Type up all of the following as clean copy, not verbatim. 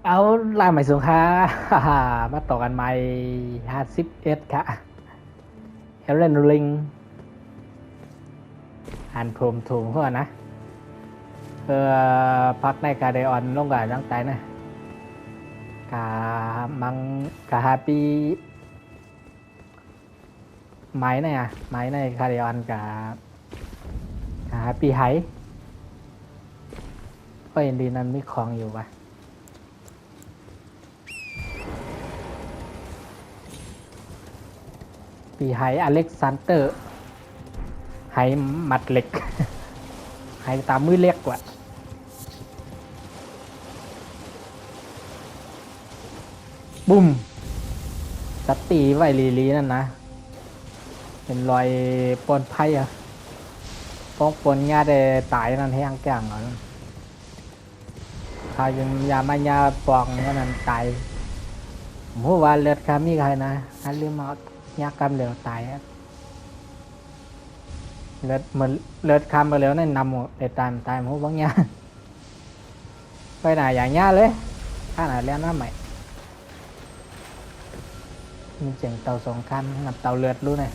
เอาล่าใหม่สูงค่ะ มาต่อกันใหม่51ค่ะเฮเลนลิงอ่านพรมถูกเพื่อนะเพื่อพักในกาเดออนลงกับตั้งแต่นะกามังกาฮาปีไม้เนี่ยไม้ในคาเดออนกาฮาปีไฮก็ยังดีนั้นมีของอยู่ปะปีไฮอเล็กซานเตอร์ไฮหมัดเหล็ก ไฮตามมือเล็กกว่าบุ้มสตีไวลีนั่นนะเป็นรอยปนไพ่อะป้องปนญาได้ตายนั่นให้อังแก่งเหรอเขายังยามายาปองนั่นตายผมว่าเลือดคามีใครนะฮันลืมเอายากำเหลวตายเลือดเหมือนเลือดคำไปแล้วนั่นนำไปตายผมบางอย่างไปไหนอย่างเงี้ยเลยข้าไหนเลี้ยงน้ำใหม่มีเจ๋งเตาสองคันนับเตาเลือดรู้ไง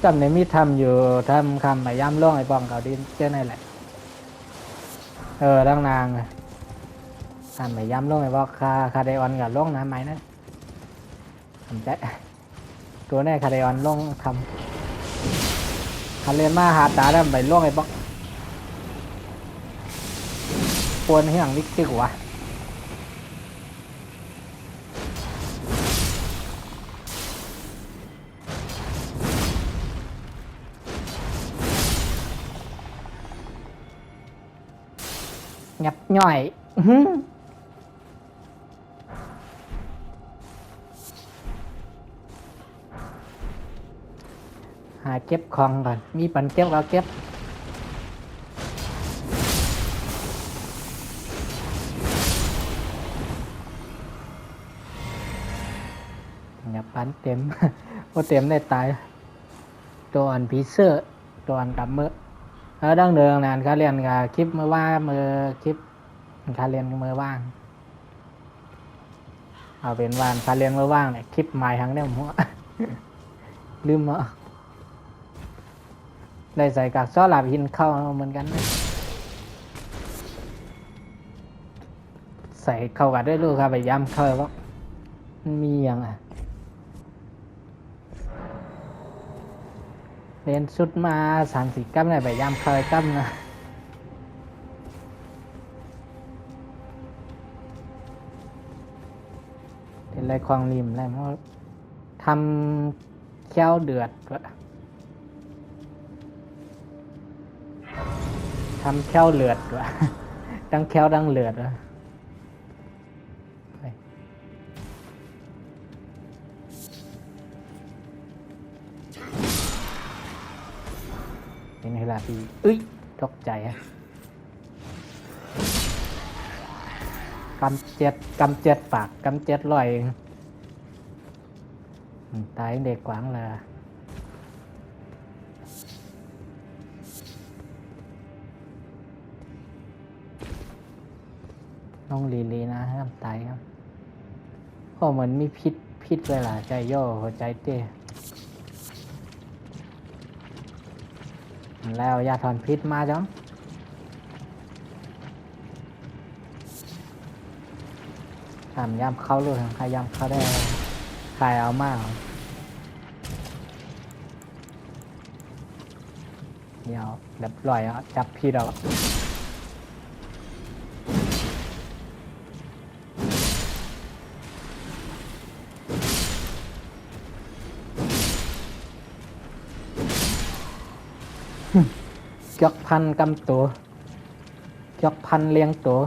จำในมีทำอยู่ทำคำไปย่ำล่องไอ้ปองเขาดินเจ้าในแหละตั้งนางทำไปย่ำล่องไอ้บอกคาเดออนกับล่องน้ำไหมนะทำใจตัวแน่คาเดออนล่องทำคาเรียนมาหาตาแล้วไปล่องไอ้บอกปวนให้หลังนิกติกวะงับย่อยหาเก็บของก่อนมีปันเก็บก็เก็บอย่าปันเต็มพอเต็มได้ตายตัวอันพีเซอร์ตัวอันกับมือดังเดิมนานเขาเรียนกับคลิปเมื่อว่ามือคลิปเขาเรียนมือว่างเอาเป็นวันเขาเรียนมือว่างเนี่ยคลิปใหม่ครั้งนี้ผมลืมได้ใส่กากซอลาบหินเข้าเหมือนกันใส่เข้ากันด้วยลูกครับไปย้ำเข้าว่ามันมีอย่างเรียนสุดมา3-4กัมเลยไปย้ำเข้าไอ้กัมนะเป็นไรควางริมอะไรเพราะทำแค้วเดือดทำแค้วเลือดวะดังแค้วดังเลือดวะเป็นเวลาที่ตกใจฮะกำเจ็ดปากกำเจ็ดลอยตายเด็กกวางเลยน้องลีนะครับตายครับเพราะเหมือนมีพิษเวลาใจย่อหัวใจเต้แล้วยาถอนพิษมาจังทำย่ำเข้าลูกใครย่ำเข้าได้ใครเอามากเดี๋ยวแบบลอยจับพี่เราจกพันกำตัวจกพันเลี้ยงตัว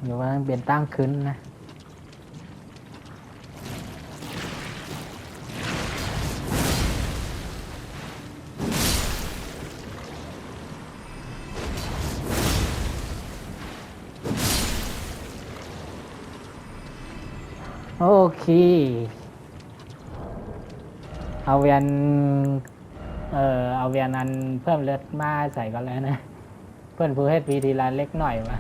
อยู่ว่าเปลี่ยนตั้งขึ้นนะ โอเคเอาเวียนเอาเวียนอันเพิ่มเลือดมาใส่กันแล้วนะเพื่อนผู้เฮ็ดวีทีละเล็กหน่อยวะ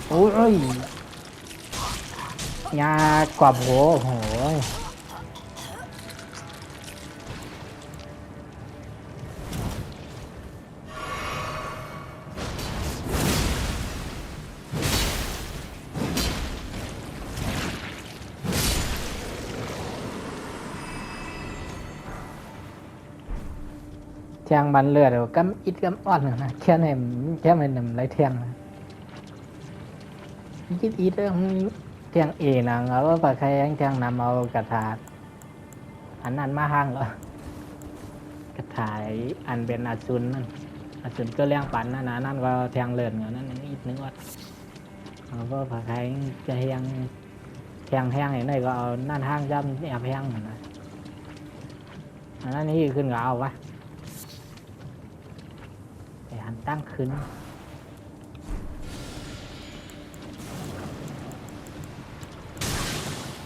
โอ้ยยากว่าโหเทียงบันเลือดกำอิดกำอ่อนนะแค่ไหนแค่ไหนนำไรเทียงนะอิดเรื่องเทียงเอนะแล้วก็ปากใครยังเทียงนำเอากระถาอันนั้นมาห้างเหรอกระถายอันเป็นอาซุนนั่นอาซุนก็เลี้ยงปันนั่นก็เทียงเลือดเงี้ยนั่นอิดนึกว่าแล้วก็ปากใครจะเทียงแห้งอย่างไรก็เอานั่นห้างย่ำแอบแห้งเหมือนกันอันนั้นนี่ขึ้นก็เอาวะแต่หันตั้งขึ้น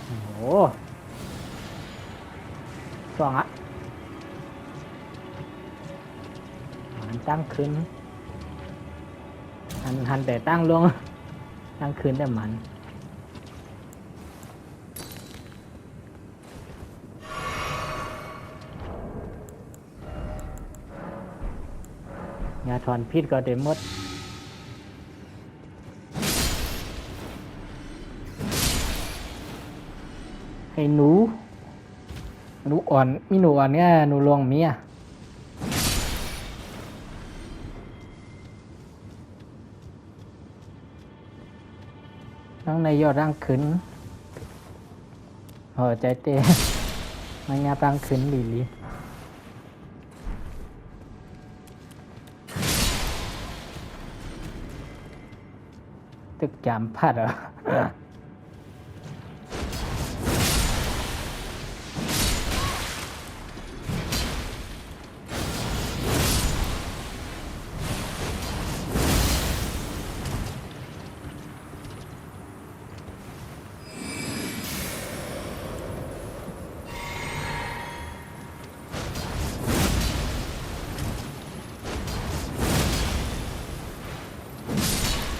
โอ้โหสองอ่ะหันตั้งขึ้นหันแต่ตั้งลงตั้งขึ้นแต่มันยาถอนพิษก็เต็มหมดให้หนูอ่อนมีหนูอ่อนเนี่ยหนูลวงเมียทั้งในยอดร่างขึ้นหัวใจเต้มันยาร่างขึ้นหลีตึกจามพัดเหรอ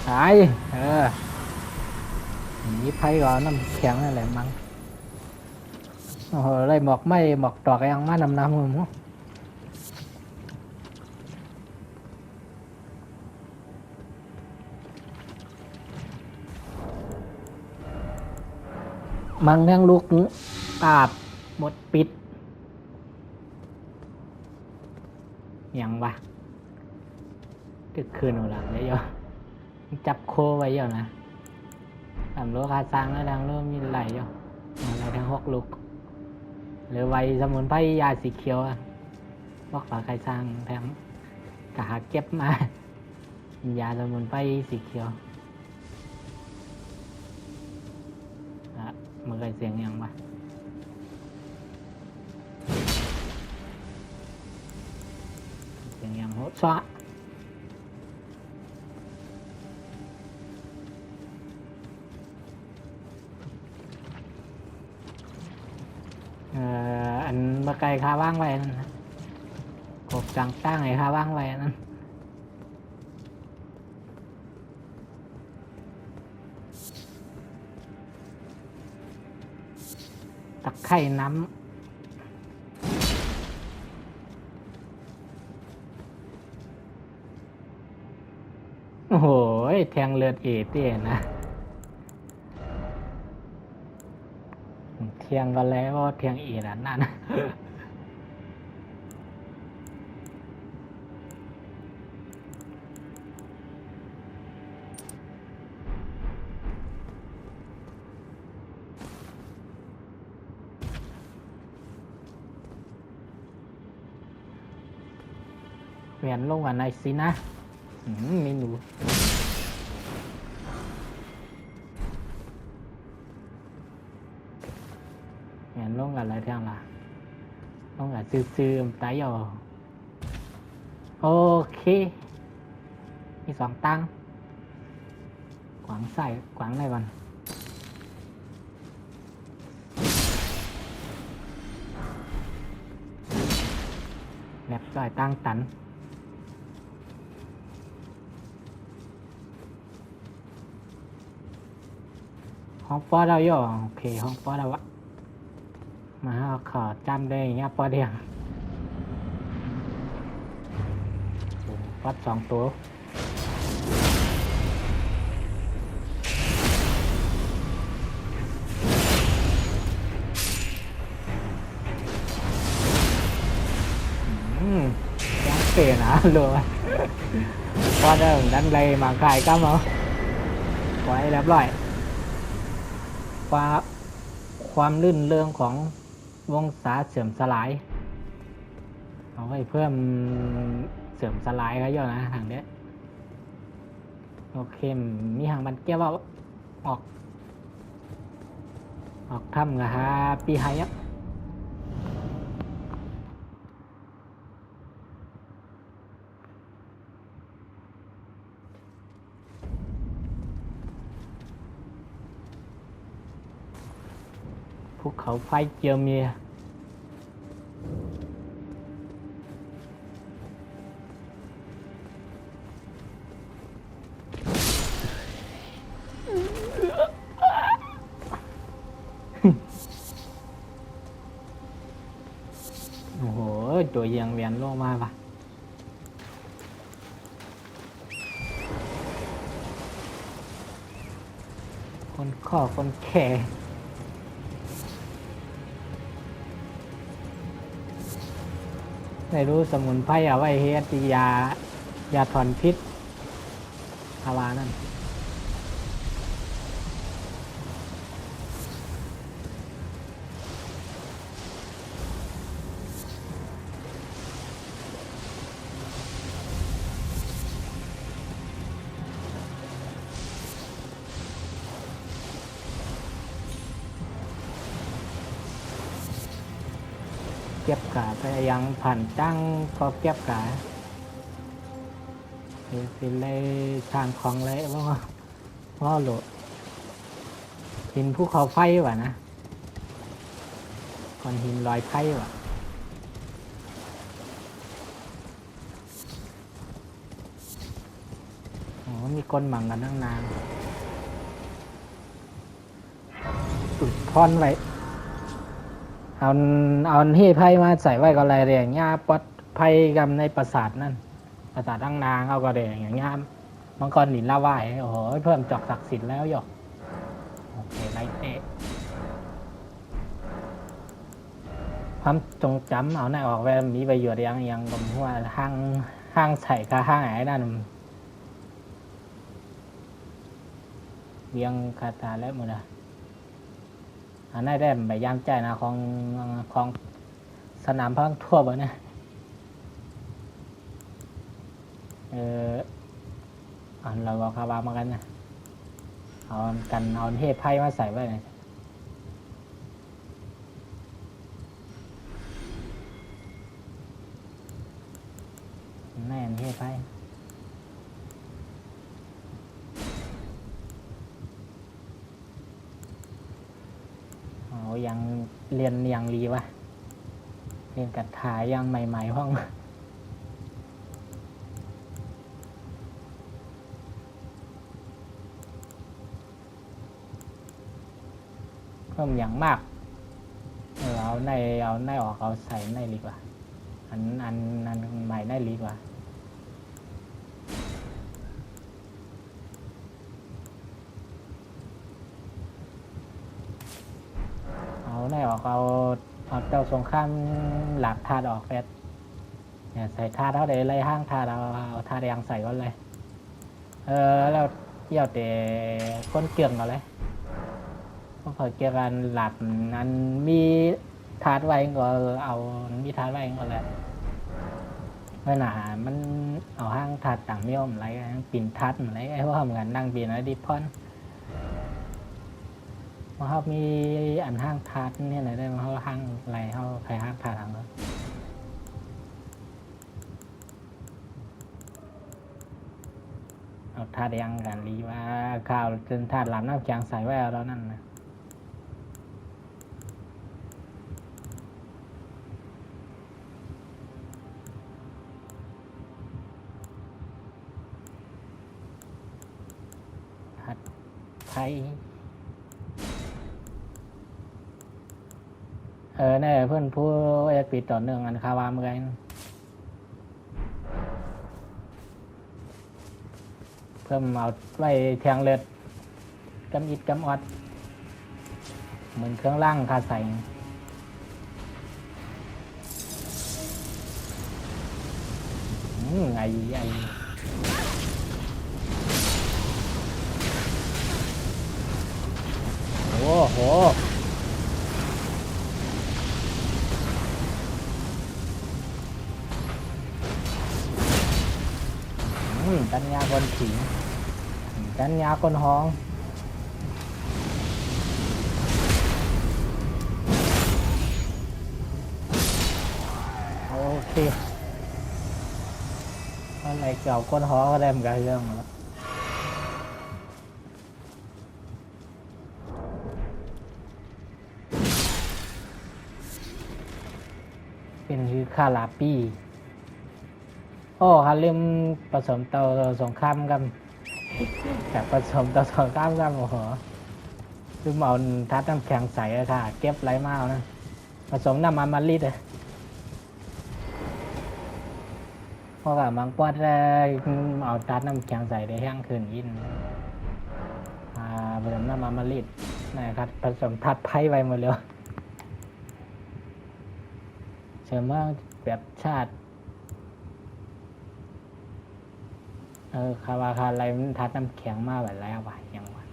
หายนี่ไพ่ก่อนน้ำแข็งนั่นแหละมั้งโอ้โหอะไรหมอกไม่หมอกดอกยังมาน้ำมึงมังทั้งลูกอาบหมดปิดยังวะตึกคืนหนูหลังได้ยอจับโคไว้เยอะนะทำโลคาซังแล้วทางโลมีไหลเยอะอะไรทั้งหกลูกหรือไวสมุนไพรยาสีเขียวบอกฝาใครสร้างแทงกะหาเก็บมายาสมุนไพรสีเขียวมันเคยเสียงยังปะเสียงยังโหดซ้ออันมาไกลคาว่างไว้นั่นนะกบจังตั้งไอ้คาว่างไว้นั่นตะไคร่น้ำโอ้โหแทงเลือดเอเต้นะเทียงกันแล้วเทียงเอนั่นเปลี่ยนลงวันไหนสินะมีหนูเปลี่ยนลงกันอะไรเท่าไหร่ลงกันซื้อๆตายอ่อโอเคมี2 ตัง ขวางใส่ขวางได้ก่อนแลบจ่อยตั้งตันห้องปอเราย่อโอเคห้องปอเราวะมาขอจำได้อย่างเงี้ยปอเดียงวัด2 ตัวยังเปลี่ยนนะเลยพอเดิมดันเลยมาขายก็มาไว้เรียบร้อยความลื่นเรื่องของวงศาเสื่อมสลายเอาไว้เพิ่มเสื่อมสลายก็เยอะนะทางเนี้ยโอเคมีหางบันเกี้ยวว่าออกถ้ำกับฮาปีไฮอ่ะภูเขาไฟเจียวเมียโอ้โหตัวเยียงเวียนโลมาปะคนข้อคนแข่ไม่รู้สมุนไพรเอาไว้เฮ็ดยาถอนพิษภาวานั่นเก็บกาไปยังผ่านจ้างก็เก็บกาสิเลยทางของเลยว่าโหลดหินภูเขาไฟว่ะนะก่อนหินลอยไฟว่ะโอ้มีคนหมั่งกันตั้งนานตุดพรไว้เอาที่ไพ่มาใส่ไว้ก็อะไรอย่างเงี้ยปอดไพ่กำในปราสาทนั่นปราสาทตั้งนางเอาก็เรียอย่างเงี้ยมังกรหินละวายโอ้โหเพิ่มจอกศักดิ์สิทธิ์แล้วหยอกโอเคไล่เตะความจงจำเอาหน้าออกไปมีประโยชน์ยังผมว่าห้างใส่กับห้างไหนนั่นเบียงคาตาแล้วมั้งนะอันนั้นได้ใบยามใจนะของสนามพังทั่วไปเนี่ยอันเราก็คาบามากันนะเอาเทพไพ่มาใส่ไว้เลยแน่นเทพไพ่ยังเรียนยังรีวะเรียนกัดถ่ายยังใหม่ๆห้องเพิ่มอย่างมากเอาในออกเอาใส่ในดีกว่าอันใหม่ได้ดีกว่าเอาในออกเอาเจ้าสงครามหลักธาตุออกแฟดเนี่ยใส่ธาตุเท่าใดไล่ห้างธาตุเอาธาตุยังใส่ก่อนเลยแล้วเกี่ยวแต่ก้นเกี่ยงก่อนเลยก็ขอเกี่ยวกันหลักนั้นมีธาตุไว้ก็เอามีธาตุไว้ก็แล้วเมื่อหนามันเอาห้างธาตุต่างมิยมอะไรปิ่นธาตุอะไรไอ้ว่าทำงานนั่งปีนอะไรดิพอนว่าเขามีอันห้างธาตุเนี่ยไหนได้มาเขาห้างอะไรเขาใครห้างธาตุทางนั้น เอาธาตุยังกันรีว่าข้าวจนธาตุหลามน้ำแข็งใส่ไว้เอาแล้วนั่นนะธาตุไทยเนี่ยเพื่อนผู้ปิดต่อเนื่องกันคาวาเมื่อไงเพิ่มเอาไว้แทงเลือดกำอิดกำออดเหมือนเครื่องล่างคาใส่ไงโอ้โหจัญญาคนขิงจัญญาคนห้องโอเคอะไรเก่าคนห้องก็ได้เหมือนกันเรื่องแล้วเป็นคือคาลาปี้โอ้ฮาลืมผสมเตาสงครามกันแต่ผสมเตาสงครามกันโอ้โหคือเอาทัดน้ำแข็งใสอะค่ะเก็บไรมากนะผสมน้ำมันมะลิเลยเพราะว่าบางปอดเอาทัดน้ำแข็งใสได้แห้งขึ้นยินผสมน้ำมันมะลินะครับผสมทัดไพ่ไว้หมดเลยเชื่อว่าแบบชาติคาวาคาอะไรมันทัดน้ำแข็งมากแบบแล้ววะยังวะ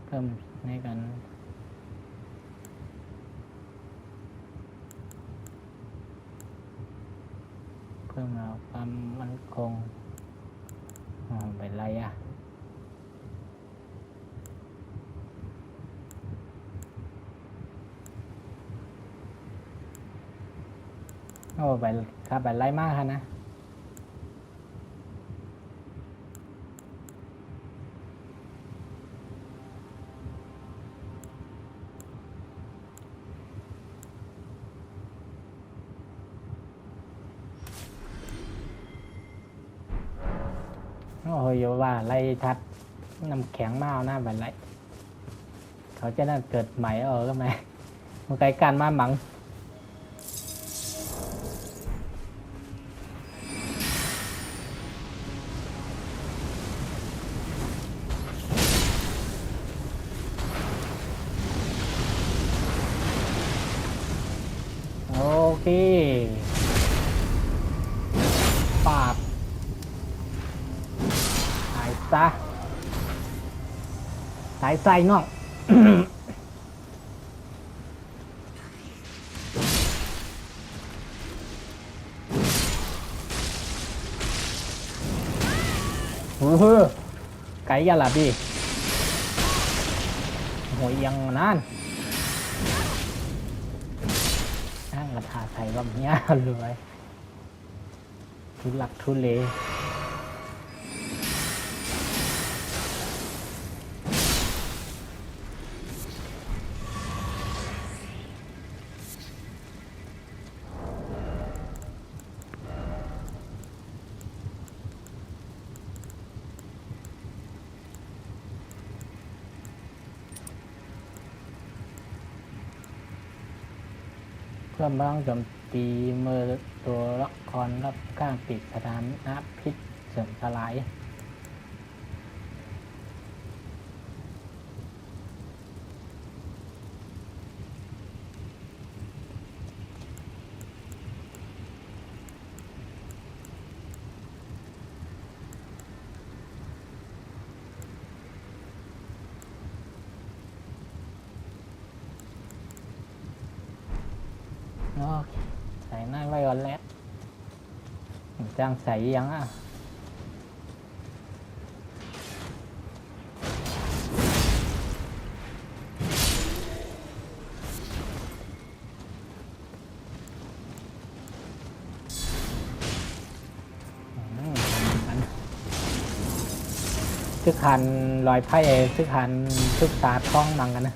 เพิ่มในกันเพิ่มเราความมั่นคงเป็นไรอ่ะโอ้ไปครับไปไล่มากค่ะนะโอ้ยว่าไล่ทัดน้ำแข็งมากหน้าไปไล่เขาจะน่าเกิดใหม่ก็ไหมมันไกลการมาหมังโอเคปาบหายซะสายใส่น้องไกลกันล่ะพี่โหยยังนั่นนั่งกระถาใส่แบบนี้เลยทุลักทุเลเพื่อบ้างโจมตีมือตัวละครรับข้างปิดสถานะพิษเสริมสลายใส่หน้าไว้ก่อนแล้วจ้างใส่ยังอ่ะ ซึกหันลอยไพ่ซึกหันซึกตาท้องมังกันนะ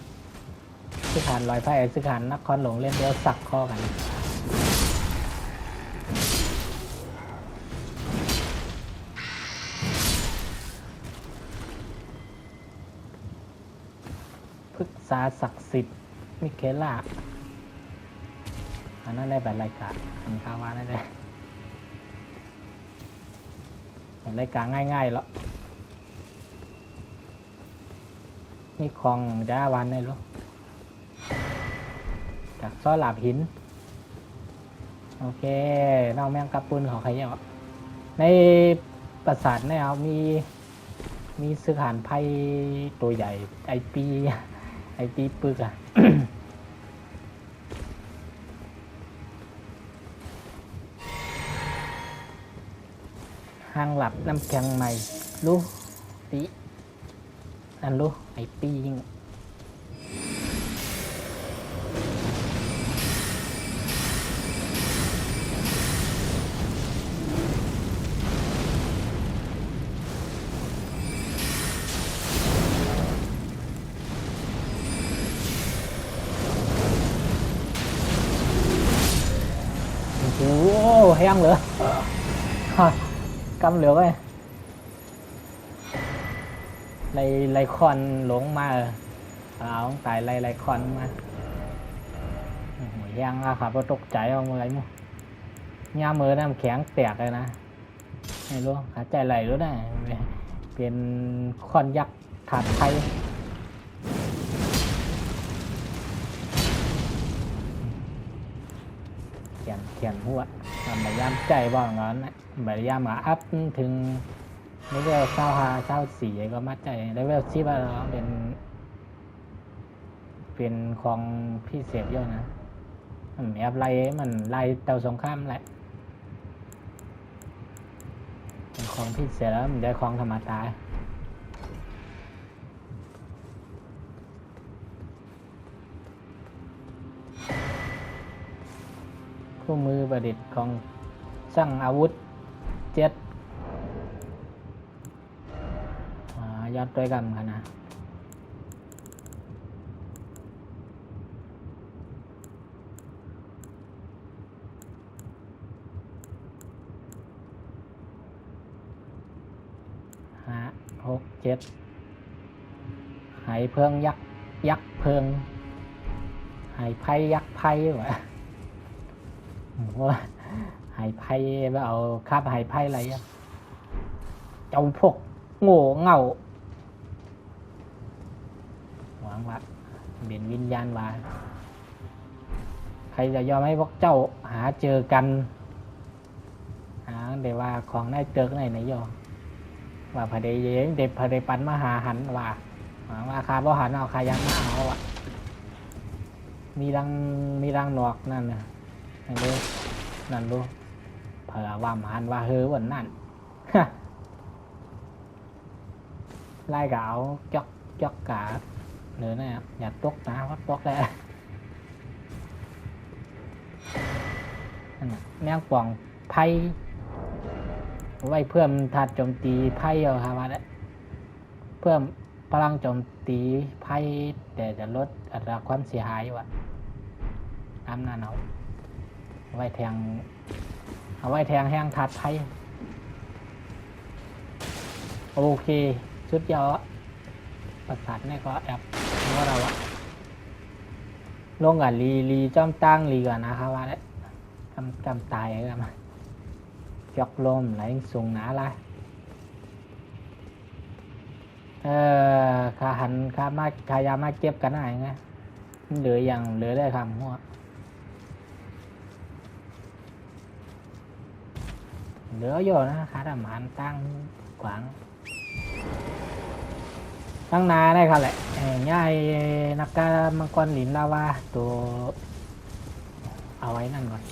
ซึกหันลอยไพ่ซึกหันนครหลวงเล่นเดียวสักข้อกันพฤกษาศักดิ์สิทธิ์มิเคล่าอันนั้นได้แบบรายการอันคาวาได้เลยเป็นรายการง่ายๆหรอนี่คลองจ้าวันได้หรอจากซ้อหลาบหินโอเคน้องแมงกะปุนของใครเนี่ยในปราสาทเนี่ยมีสึกหานไพ่ตัวใหญ่ไอปีปึกอ่ะ ห้างหลับน้ำแข็งใหม่รู้ปีอันรู้ไอปียิงโอ้โหแห้งเหรอกำเหลือไว้ไลคอนหลงมาเอาตายไลคอนมายังอะครับตกใจเอาอะไรมั้งย่ามือน้ำแข็งแตกเลยนะไม่รู้ขาใจไหลรู้ได้เป็นคอนยักษ์ถาดไทยเขียนหัวพยายามใจบ้างงั้นพยายามอัพถึงเลเวล24ก็มัดใจเลเวลที่ว่าเป็นของพี่เสียบเยอะนะมันแอบไล่มันไล่เตาสงครามแหละเป็นของพี่เสียแล้วมันได้ของธรรมดาคู่มือประดิษฐ์ของสร้างอาวุธเจ็ดยอดด้วยกันนะ6 7หายเพิงยักษ์เพิงหายไพ่ยักษ์ไพ่วะว่าหายไพ่ว่าเอาคาบหายไพ่อะไรอ่ะเจ้าพวกโง่เง่าหวังว่าเบียนวิญญาณว่าใครจะยอมให้พวกเจ้าหาเจอกันเดี๋ยวว่าของได้เจอไหนยอว่าพอดีเด็กพอดีปันมาหาหันว่าคาบ่หันเอาคายังมาเอาอ่ะมีรังหนอกนั่นนะนั่นดูเผื่อว่าหันว่าเฮ้อวันนั่นไล่กเอาจอกกาเนื้อเนี่ยอย่าตกนะวัดตกเลยแมงป่องไพ่ไว้เพิ่มถาดโจมตีไพ่เอาครับว่าเพิ่มพลังโจมตีไพ่แต่จะลดอัตราความเสียหายว่ะน้ำหน้าหนาวเอาไว้แทงแห้งถาดไพ่โอเคชุดยาวประสาทนี่ก็แอบว่าเราอะลงกับลีจอมตั้งลีก่อนนะครับว่าได้จำตายกันมาจอกลมไหลสูงหนาละขายามาเก็บกันอะไรไงเหลือได้คำหัวเหลืออยู่นะขาดำหันตั้งขวางตั้งนาได้ครับแหละง่ายนักการมังกรหลินลาวาตัวเอาไว้นั่นก่อน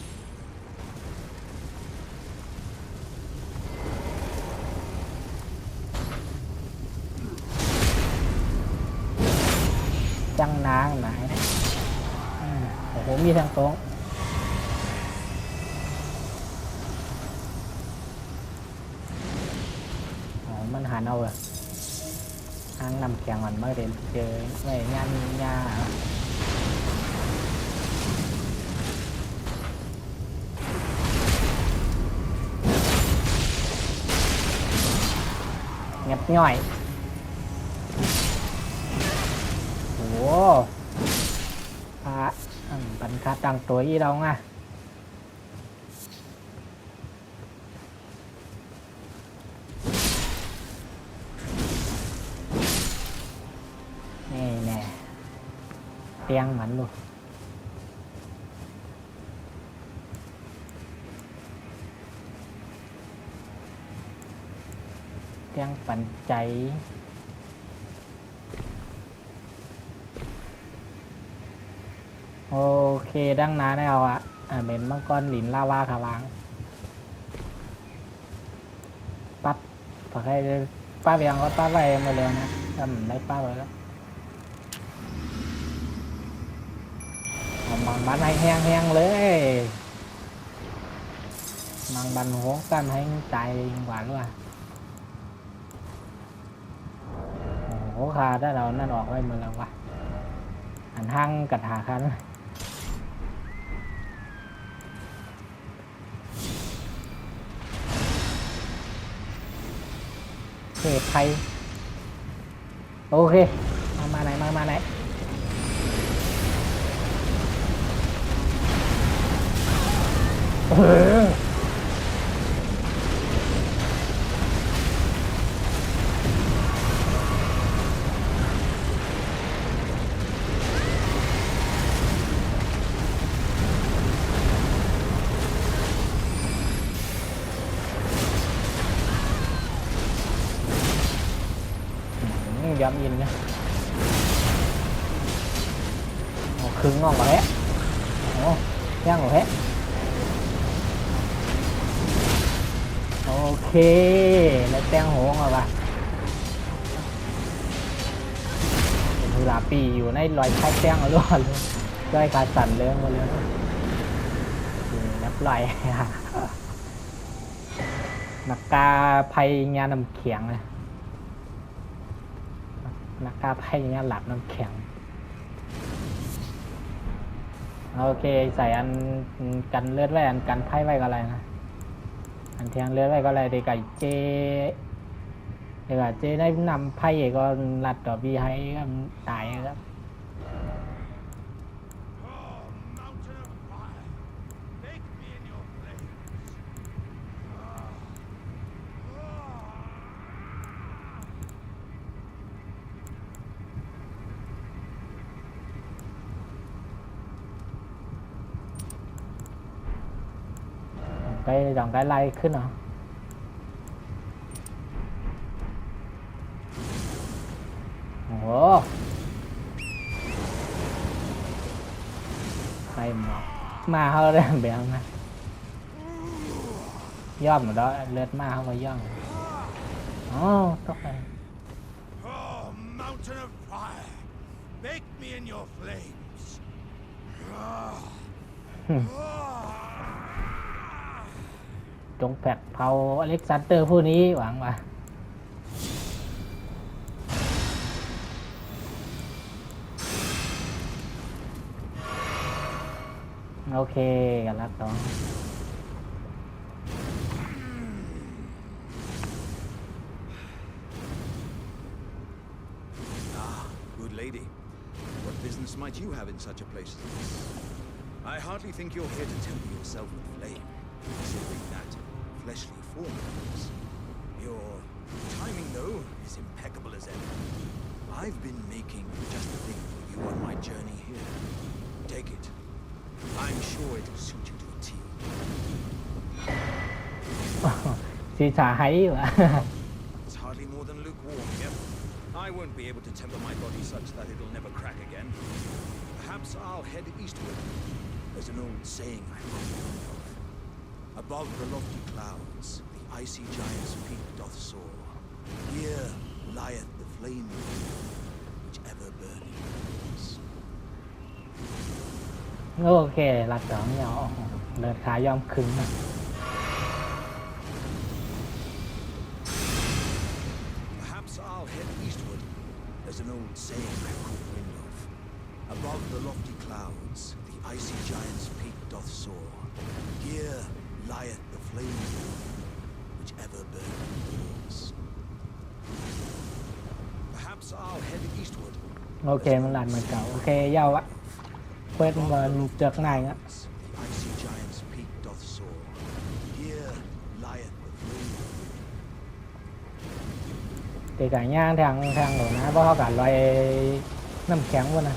จังนางไหนโอ้โหมีทางตรงมันหันเอาเลย หางนำแข็งมันไม่ได้เจอไม่ยันยาเงียบย่อยโอ้พระบรรทัดดังตัวอีเราอ่ะนี่แน่เตียงเหมือนลูกเตียงปันใจโอเคดังนาแล้วอ่ะเป็นมังกรหลินลาวาขาวางปั๊บพอให้ป้าเบียงก็ป้าไปมาเลยนะทำได้ป้าไปแล้วมังบันให้แห้งๆเลยมังบันโหกันให้ใจหวานว่ะโอ้คาถ้าเรานั่นออกไว้หมดแล้วว่ะหันห้างกัดหาคันเขตไทยโอเคมาไหนมาไหนยอมยินนะโอ้ครึ่งงอกแล้วโอ้ย่างหรอแฮะโอเคแล้วแตงโหงเหรอทุลาปีอยู่ในรอยไข่แตงล้วนเลยรอยขาสั่นเลื้องมาเลยนับลอยนักกาไผ่งานน้ำเขียงเลยนักกาไพ่เนี้ยหลับน้ำแข็งโอเคใส่อันกันเลือดไว้อันกันไพ่ไว้ก็อะไรนะอันเทียงเลือดไว้ก็อะไรเด็กไก่เจได้นำไพ่ก็รัดต่อบีให้ตายครับดองได้ไล่ขึ้นเหรอโอ้โหใครมาเขาได้แบบนะย่อมđóเลือดมาเขาก็ย่อมอ๋อตกไปMountain of fire, bake me in your flames. จงแผดเผาอเล็กซานเดอร์ผู้นี้หวังว่าโอเคกันแล้วต่อGood lady, what business might you have in such a place as this? I hardly think you're here to temper yourself with flame, considering that fleshly form of yours. Your timing, though, is impeccable as ever. I've been making just the thing for you on my journey here. Take it. I'm sure it'll suit you to a T. สีชาไฮวะ It's hardly more than lukewarm, yep. I won't be able to temper my body such that it'll never crack again. Perhaps I'll head eastward. There's an old saying I've heard of. Above the lofty clouds, the icy giant's peak doth soar. Here lieth the flame, which ever burning is. โอเคหลักสองเนี่ยเดินขายอมคึงนะ Perhaps I'll head eastward. There's an old saying I've caught wind of. Above the lofty clouds, the icy giant's peak doth soar. Here lieth the flame, which ever burns. Perhaps I'll head eastward. โอเคมันหลานเหมือนเก่าโอเคเย้าวะเควสมาลูกเจือกนายอ่ะ The icy giant's peak doth soar. Here lieth the flame. ตีไก่ย่างทางหนูนะเพราะเขากัดลอยน้ำแข็งวะนะ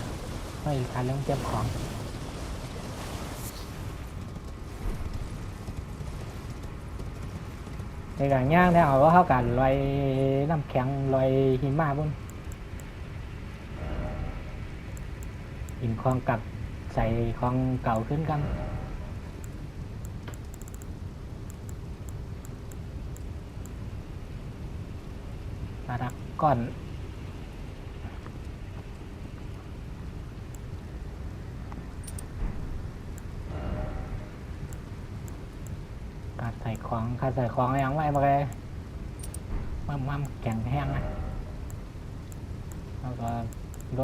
ไม่ทันเรื่องเก็บของตีไก่ย่างทางเอาว่าเขากัดลอยน้ำแข็งลอยหิมะบุ้นหินคลองกับใส่คลองเก่าขึ้นกันมาดักก่อนการใส่ของยังไงมาเลยมั่มแข็งแห้งนะแล้วก็ร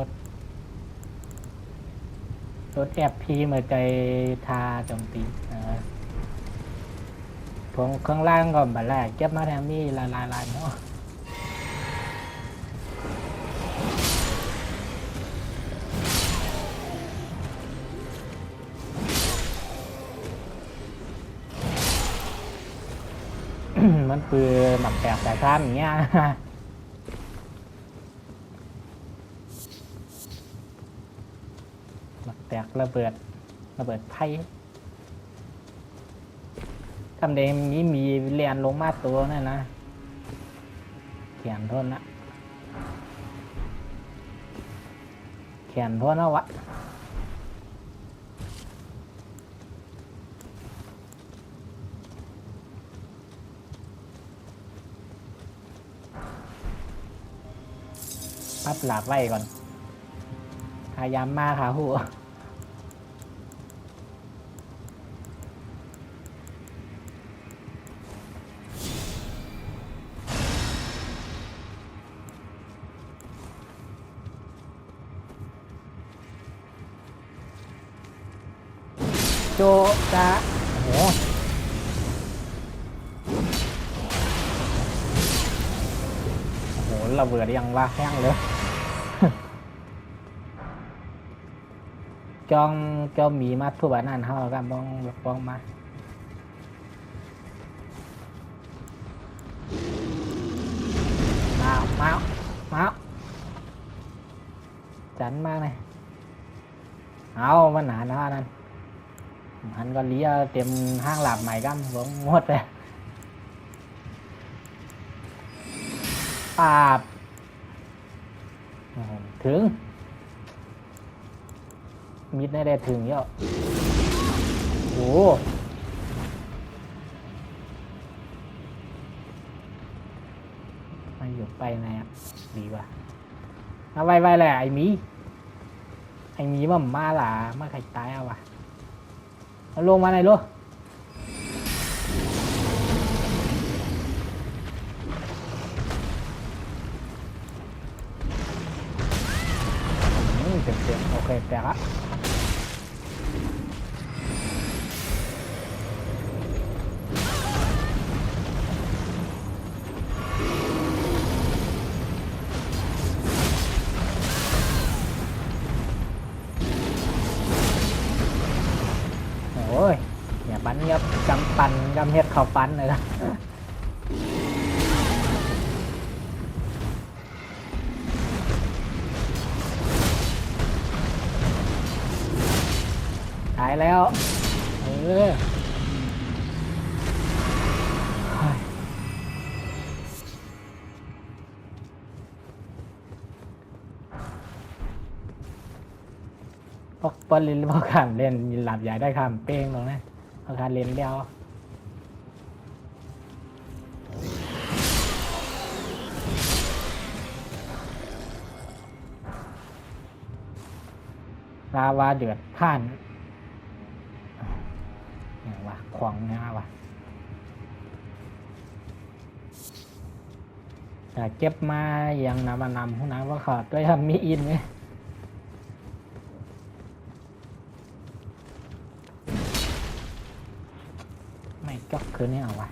ถแอบพีเหมือนใจทาโจมตีพวงข้างล่างก่อนบัดแรกเก็บมาแทมมี่ลายเนาะมันคือหมักแตกสายท่านอย่างเงี้ยหมักแตกระเบิดไพ่ทำเดงนี้มีเรียนลงมาตัวนั่นนะเขียนโทษนะเขียนโทษนะวะปั๊บหลาบไว้ก่อนพยายามมาค่ะหัวโจจะโอ้โหระเบิดยังว่าแห้งเลยจองมีมาทั่วบ้านนั่นเฮากันบ้องมาจันมากเลยเอามันหนาหน้านั่นมันก็เลี้ยเต็มห้างหลาบใหม่กันบ้องหมดเลยปาบถึงมิดได้ถึงเยอะโอ้ไม่หยุดไปไหนอ่ะดีว่ะเอาไว้แหละไอ้หมีมันมาหล่ะมาใครตายเอาว่ะเอาลงมาไหนลูกเต็มโอเคแตกละโอ้ยอย่าปั้นเงียบกำเฮ็ดเขาปั้นเลยนะตายแล้วพอเล่นพอการเล่นหลับใหญ่ได้คำเป้งตรงนี้พอการเล่นเดียวลาวาเดือดผ่านอย่างวะขวางนะวะ เก็บมาอย่างนำมานำห้องน้ำว่าขอดด้วยทำมีอินไหมไม่จอกคืนนี้เอาวะ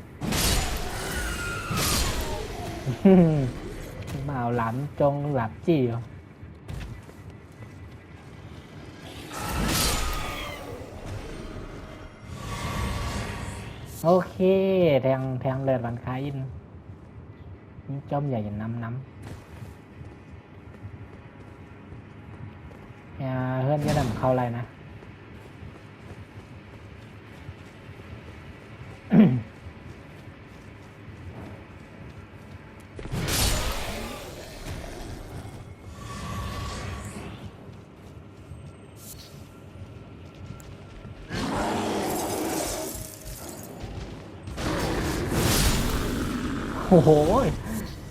มาเอาหลามจงหลับจี้เหรอโอเคแทงเลือดบันคาอินจอมใหญ่น้ำเพื่อนจะนำเข้าอะไรนะ โอ้โห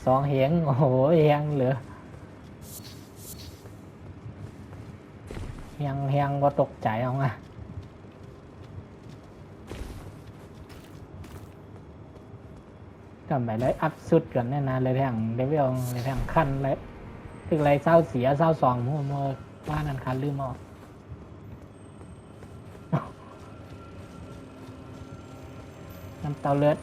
สองเฮียงโอ้โหเฮียงเหลือเฮียงก็ตกใจเอาไงจำไปเลยอัพสุดก่อนแน่นอนเลยแทงเดวิลเลยแทงคันเลยถึงไรเศร้าเสียเศร้าสองมัวว่านั่นคันลืมออกน้ำเตาเลือด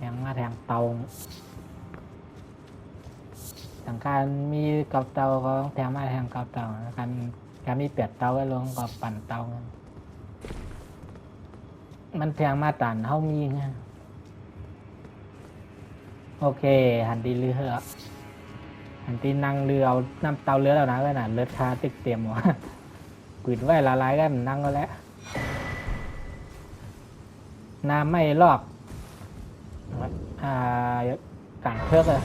แทงมาแทงเตาต่างการมีกับเตาก็แทงมาแทงกับเตาการมีเปียดเตาก็ลงกับปั่นเตามันแทงมาตันเท่ามีไงโอเคหันดีเรือหันตีนั่งเรือเอาน้ำเตาเรือแล้วนะไว้น่ะเลือดคาติดเตรียมหัวกุดไว้ละลายกันนั่งก็แล้วน้ำไม่ลอกกางเครือกเลย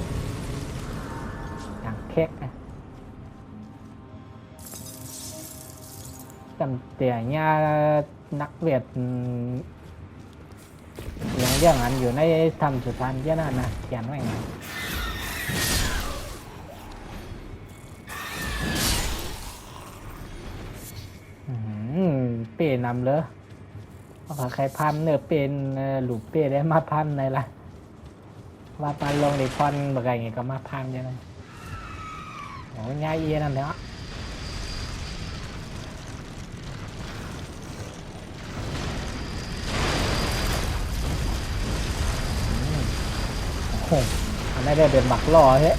กางเค้กจำเตี่ยเนี่ยนักเวทอย่างนั้นอยู่ในธรรมสุทานเยอะนั่นนะเขียนไว้ไงเป้นำเลยว่าใครพันเนื้อเป็นหลุดเป้ได้มาพันในละว่าปันลงในพอนแบบไงก็มาพันยังไงโอ้ยง่ายเย็นนั่นเนาะโอ้อันนี้ได้เป็นบักล่อเฮ้ย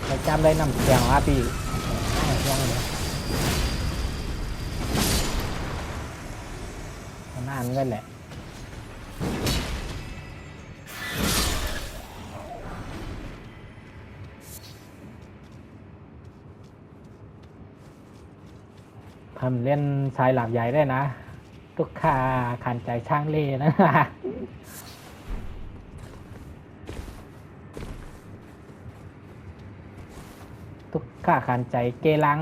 ไปจำได้นำเสียงว่าปียังเลยนั่นก็แหละทำเล่นชายหลับใหญ่ได้นะทุกขาขันใจช่างเล่นะทุกขาขันใจเกลัง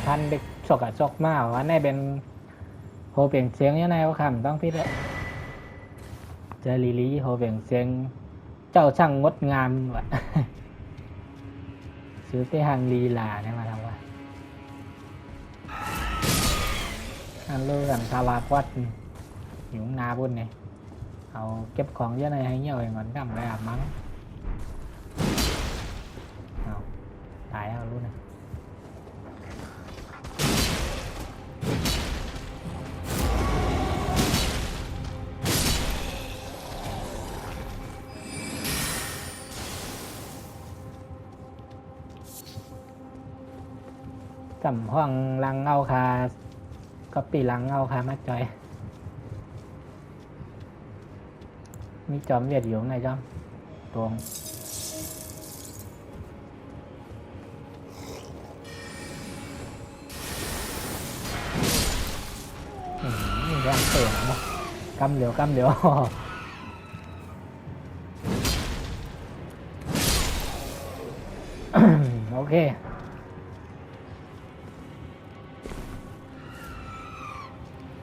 ท่านเด็กชกชกมากว่าในเป็นโฮเปลี่ยนเสียงยังไงวะคำต้องพิจารณาเจอลีโฮเปลี่ยนเสียงเจ้าช่างงดงามวะซื้อไปหางลีลาเนี่ยมาทำวะอันเรื่องคาวาควัดอยู่นาบุญเนี่ยเอาเก็บของเยอะในให้เงี้ยเหมือนกันเลยมั้งเอาตายเอารู้นะจำห้องลังเอาคาก็ปีลังเอาคามาจอยมีจอมเวียดอยู่ไงจอมตวง แรงเตะเนาะกำเหลียว โอเค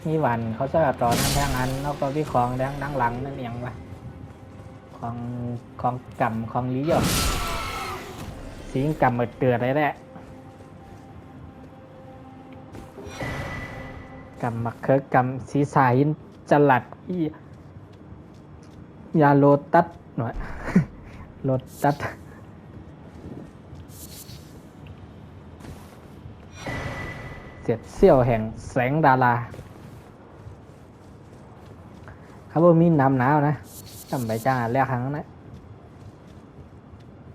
มีวันเขาจะต่อนั่นแทงอันแล้วก็วิของแดงดังหลังนั่นเองวะของกำของลี้หยดสีกำหมดเตือดเลยแหละกำมักเคิร์กำสีสายจลัดยาโลตัสหน่อย โลตัสเสียดเสี้ยวแห่งแสงดาราครับว่ามีน้ำหนาวนะจำไปจ้าแรกครั้งนะ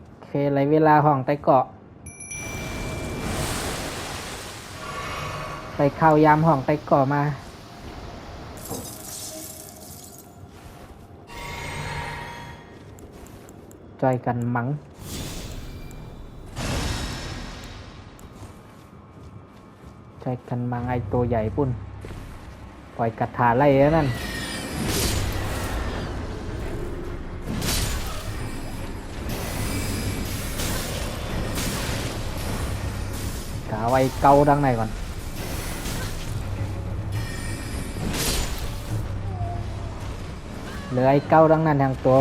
โอเคไรเวลาห้องไต้เกาะไปเข้ายามห้องไต้เกาะมาจอยกันมังจอยกันมังไอตัวใหญ่ปุ่นปล่อยกระถาไล่แล้วนั่นกะไว้เกาดังในก่อนเหลือไอ้เกาดังนั้นทางตัว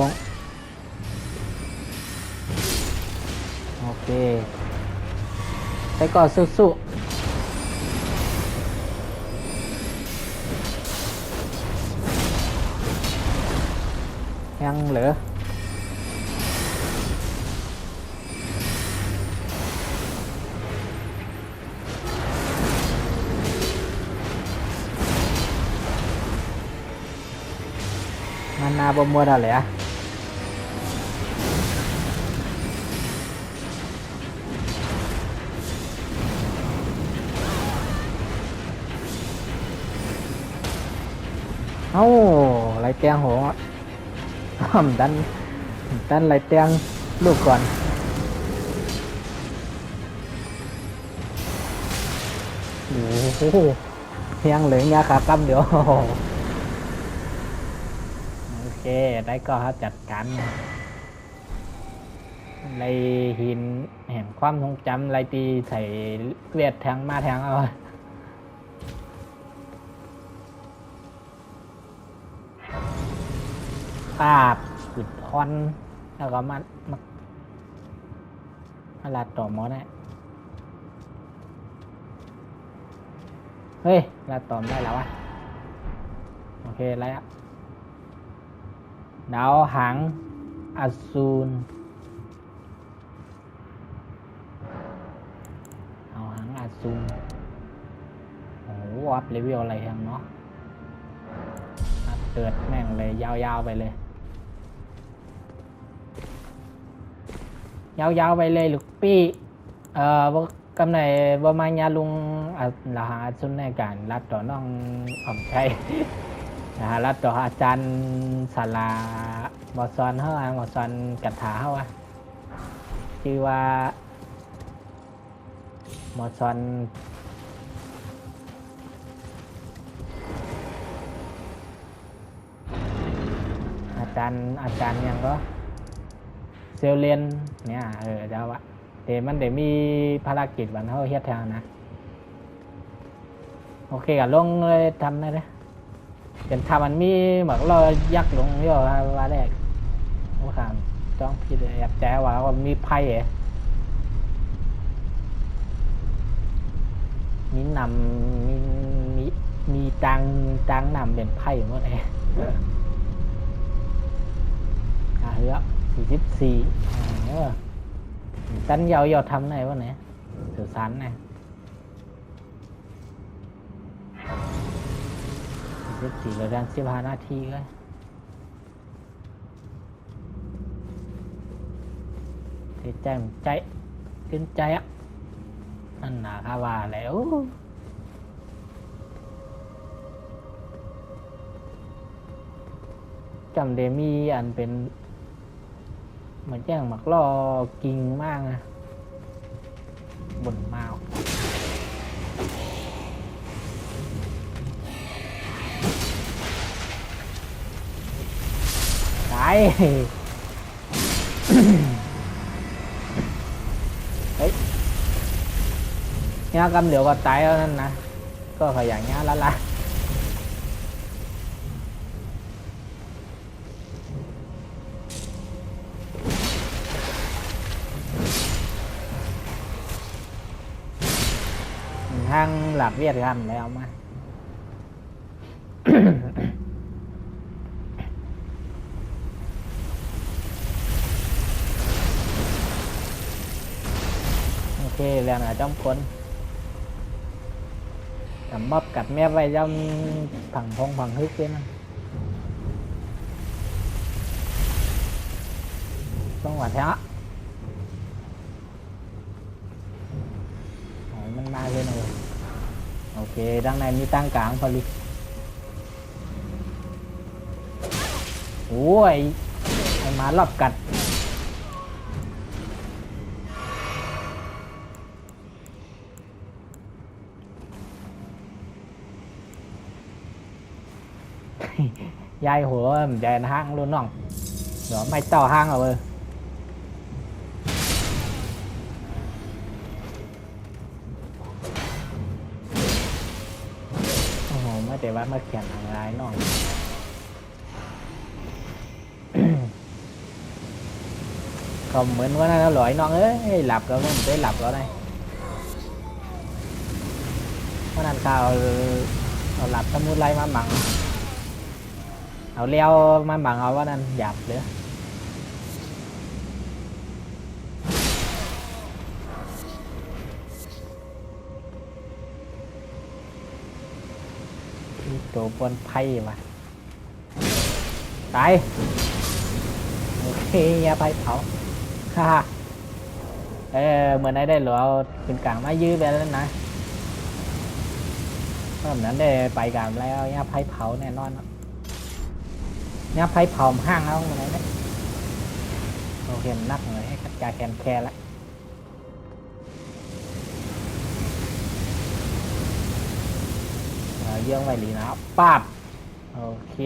โอเคแต่ก็สู้ๆยังเหลือมันนาบมัวได้เลยอะเอ้าไรเตียงโหดันไรเตียงลูกก่อนโอ้โหยังเหลือยาขากำเดี๋ยวโอเคได้ก็จัดการไรหินแห่งความทรงจำไรตีใส่เวียดแทงมาแทงเอาปาบปิดพรแล้วก็มาลาดต่อมอได้เฮ้ยลาดต่อมได้แล้ววะโอเคแล้วดาวหางอสูรเอาหางอสูรโอ้โหอัพเลเวลอะไรทั้งเนาะเกิดแม่งเลยยาวๆไปเลยยาวๆไปเลยลูกปี้กำไหนบ่มาญาลุงลาหาสุนในการรับต่อน้องอ่อมชัยนะฮะรับต่ออาจารย์ศาลาบอสอนเฮาบอสอนกัตถาเฮาชื่อว่าบอสอนอาจารย์ยังก็เซลเลียนเนี่ยเจ้าวะเดี๋ยวมันมีภารกิจวันเขาเฮ็ดทางนะโอเคกับลงเลยทำได้เลยเห็นทำมันมีเหมือนเรายักลงย่อว่าแรกว่าขามจ้องพี่เลยแอบแจ้ว่ามีไพ่มีนำมีตังนำเป็นไพ่หมดเลยเฮ้ย44ตันยาวทำไหนวะเนี่ยสื่อสารเนี่ย14เหลือดัน15 นาทีก็ใจขึ้นใจอ่ะนั่นหนาคาว่าแล้วจำเดมีอันเป็นเหมือนแจ้งหมักล่อกิ่งมากนะบนมาว ายเฮ้ยเนี่ยกำเดี๋ยวก็ตายแล้วนั่นนะก็ขยันเนี้ยแล้วล่ะทางหลักเวียดกันแล้วมาโอเคเรื่องở trong quân cầm bóp cặp mép vai trong thằng phong phần hức kia nó không phải thế áมันมาเลยนะโอเคด้านในมีตั้งกลางพอดีโอ้ยไอ้หมารอบกัดยายหัวมันใจห้างluônน้องเดี๋ยวไม่ต่อห้างเอาเลยโอ้โหไม่แต่ว่ามาเขียนทางร้ายน้องkhôngเหมือนว่าnó lỗi non ấy lập rồi mình tới lập rồi đây nó làm sao lập tao mua lấy má bằngเอาเลี้ยวมาบังเอาว่านั่นหยาบเลยตัวบนไพ่มาตายโอเคอย่าไปเผาฮ่าเหมือนได้หรือเอาเป็นกลางมายื้อไปแล้วนะเพราะนั้นได้ไปกลางแล้วอย่าไปเผาแน่นอนเนี่ยไพ่ผอมห้างแล้วอะไรเนี่ยโอเคมันนักเลยให้กระจายแคนแคร์ละเยื่อไว้หลีนะป๊าบโอเค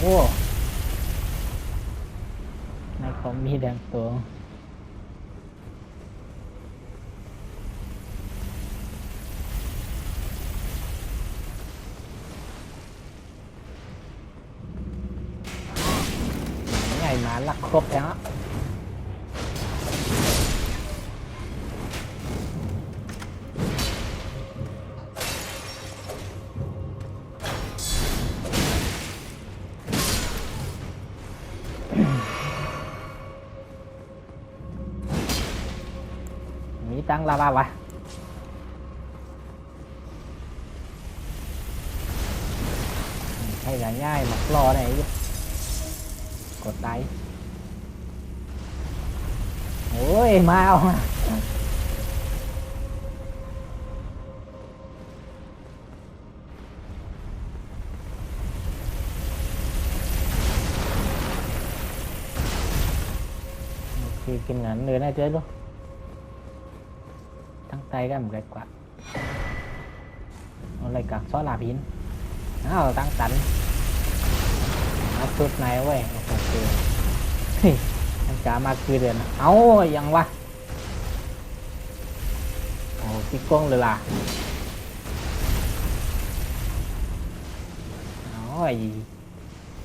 โอ้ในคอมมีแดงตัวไงมาลักครบแล้วตั้งลาวาวะให้ง่ายๆหมักรอnàyกดได้โอ้ยมาเอาthì kinh ngắn người này chơi luôn tăng tay cái một cái quả nó lại càng xóa là pin nó tăng tạnh nó suốt này vậy anh cả ma cười rồi áo dằn quá cái con lừa là nó gì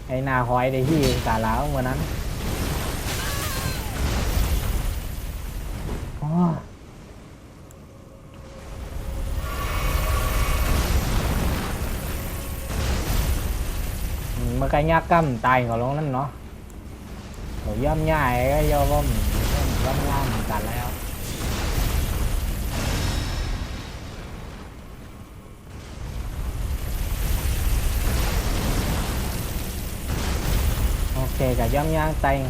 hay nào hỏi để gì cả lão mà nắng mà cái nhát cầm tay của nó nó rồi dâm nhai cái do bom dâm nhai mình cả leo ok cả dâm nhai tay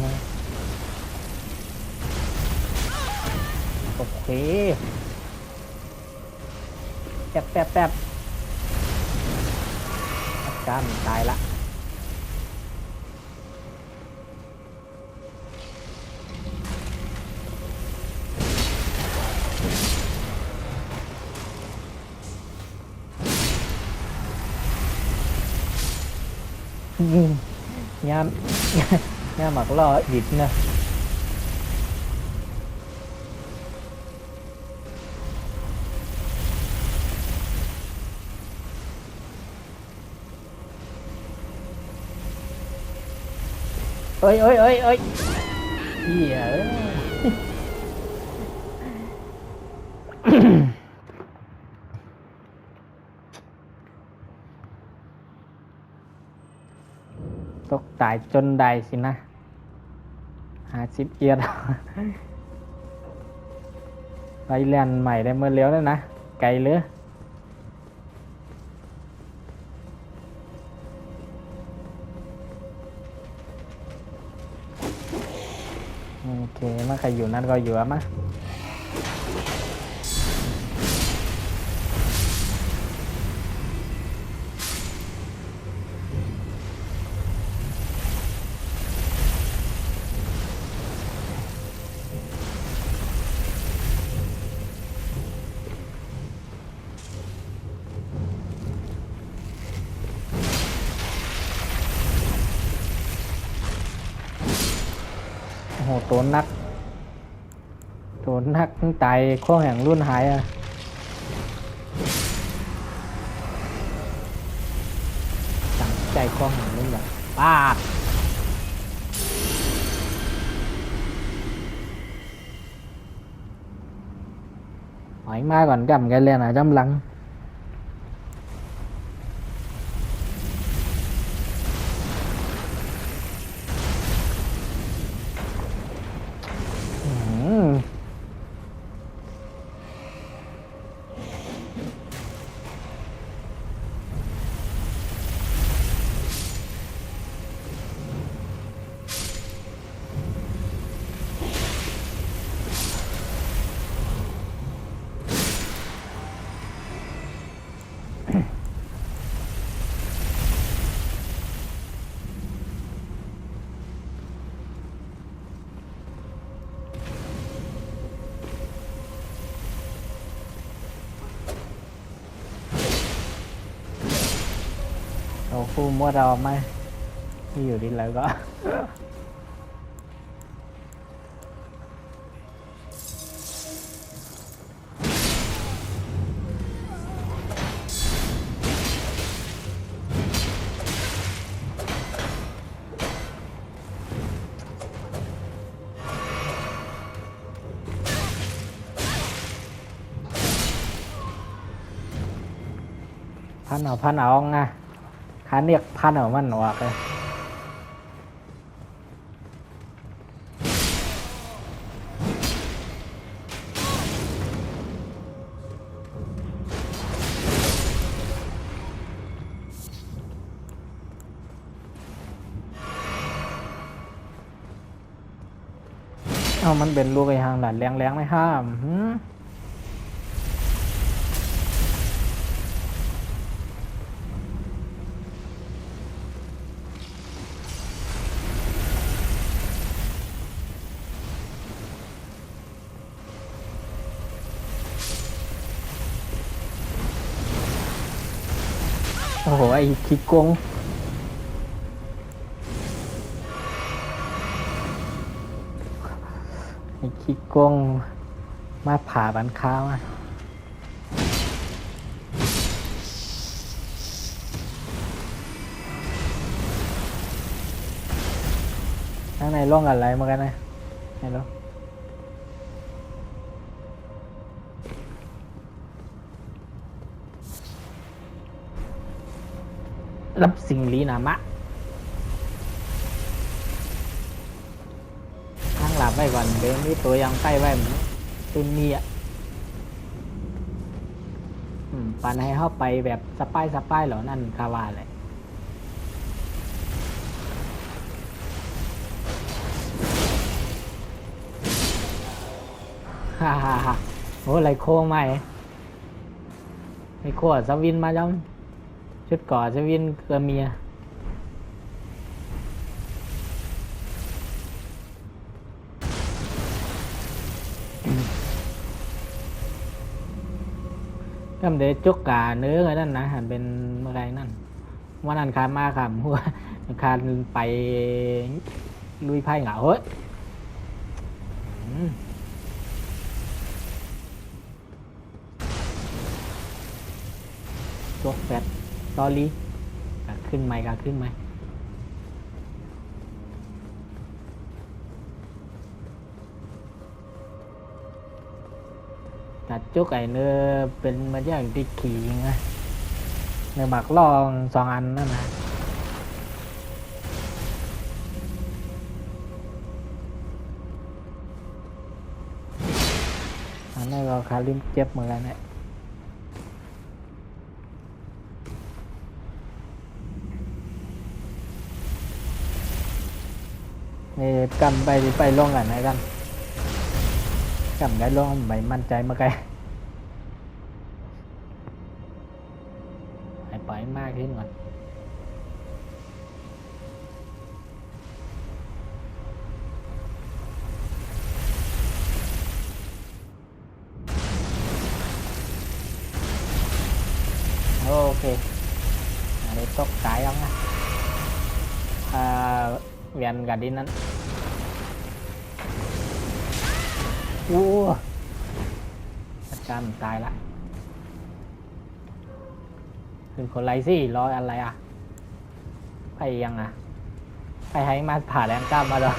okแป๊บๆการตายละ ย่ามย่ามหมักล่อดิดนะเอ้ยเอ้ยเอ้ยเอ้ยเหี้ยเอ้ย ตกตายจนได้สินะ50 เอียด ไปเรียนใหม่ได้เมื่อเลี้ยวแล้วนะไกลเลยโอเคมาใครอยู่นั่นก็อยู่อะมะโอ้โหตัวนักตั้งตายข้อแห่งรุ่นหายอ่ะตั้งใจข้อแห่งรุ่นแบบป้าบหอยมาก่อนกำกันเลยนะจำลังอืมเอาคู่มัวเราไหมที่อยู่ดีแล้วก็ พันเอาไงขาเนียกพันเอามันออกเลยเอามันเป็นลูกไอ้หางหลานแรงๆไม่ห้ามหืมโอ้โหไอ้ขี้โกงไอ้ขี้โกงมาผ่าบันค้ามาข้างในร่องอะไรมากันนะไม่รู้รับสิ่งลีนามะข้างหลับไว้ก่อนเดี๋ยวนี้ตัวยังใกล้ไว้เหมือนตุนมีอ่ะปันให้เข้าไปแบบสปายเหล่านั่นคาว่าเลยฮ่าฮ่าฮ่าโอ้ไรโค้งไหมไอ้โค้สวินมาจังชุดก่อสวินเกลือเมียก็เดี๋ยวจุกกาเนื้อไงนั่นนะหันเป็นอะไรนั่น วันนั้นคานมาครับหัวคานไปลุยไพ่เหงาเฮ้ยอืมจกแฟดตอรี่กขึ้นไหมกขึ้นไหมกัดจุกไอเนื้อเป็นมาอย่างที่ขี่ไงเนื้อหมักลอง2 อันนั่นนะอันนี้เราคาริมเจ็บเหมือนกันเนี่ยนี่กำไปลงกันไหนกันกำได้ลงไม่มั่นใจมาไกลให้ปล่อยมากขึ้นก่อนโอเคอันนี้ตกสายแล้วนะเวียนกันดินนั้นอู้อาจารย์ตายละคือคนไรสิรออะไรอ่ะไปยังอ่ะไปให้มาผ่าแรงกล้ามมาเลย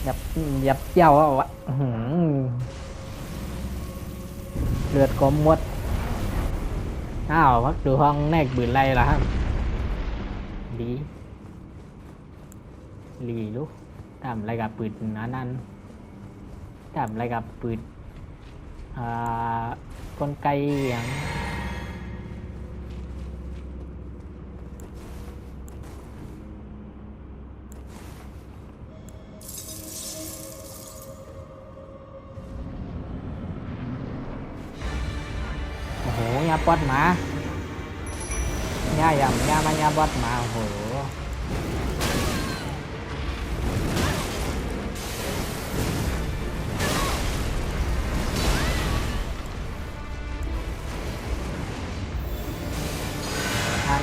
ยับเจ้าอ่ะวะเลือดกลมหมดอ้าวพักดูห้องแนกบืนไรล่ะครับดีลีลูกทำอะไรกับปืนนั้นทำอะไรกับปืนกลไกอย่างโอ้โหยาปอดหมาย่าอย่างย่ามันยาปอดหมาโอ้โห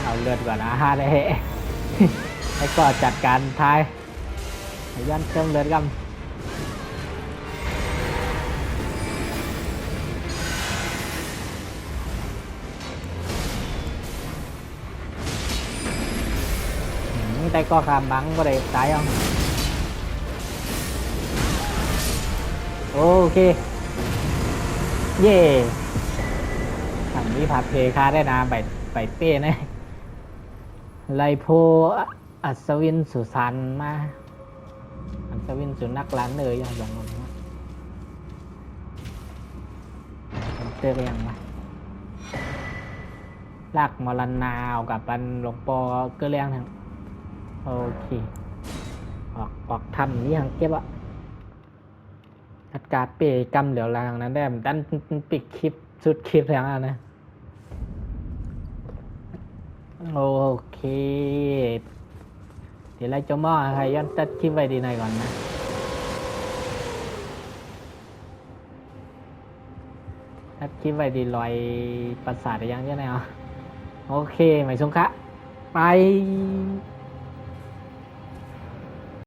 เอาเลือดก่อนนะฮะได้ไอ้ก็จัดการท้ายย้อนเติมเลือดกันแต่ก็ขามบังก็ได้ตายอ่ะโอเคเย่ฝั่งนี้ผัดเพคาได้นาไปเป้นะไลโพอัศวินสุสันมาอัศวินสุนักล้านเลยอย่างนั้นเจอไปยังไงลากมรณาวกับปันหลวงปอเกลี้ยงทั้งโอเคออกทำนี่ยังเก็บอะอัดการเปกำเหลียวลางนั้นได้ดันปิดคลิปสุดคลิปแล้วนะโอเคเดี๋ยวเราจะมองใครย้อนตัดคลิปไว้ดีหน่อยก่อนนะตัดคลิปไว้ดีลอยประสาทยังใช่ไหมอ๋อโอเคหมายสงคะไป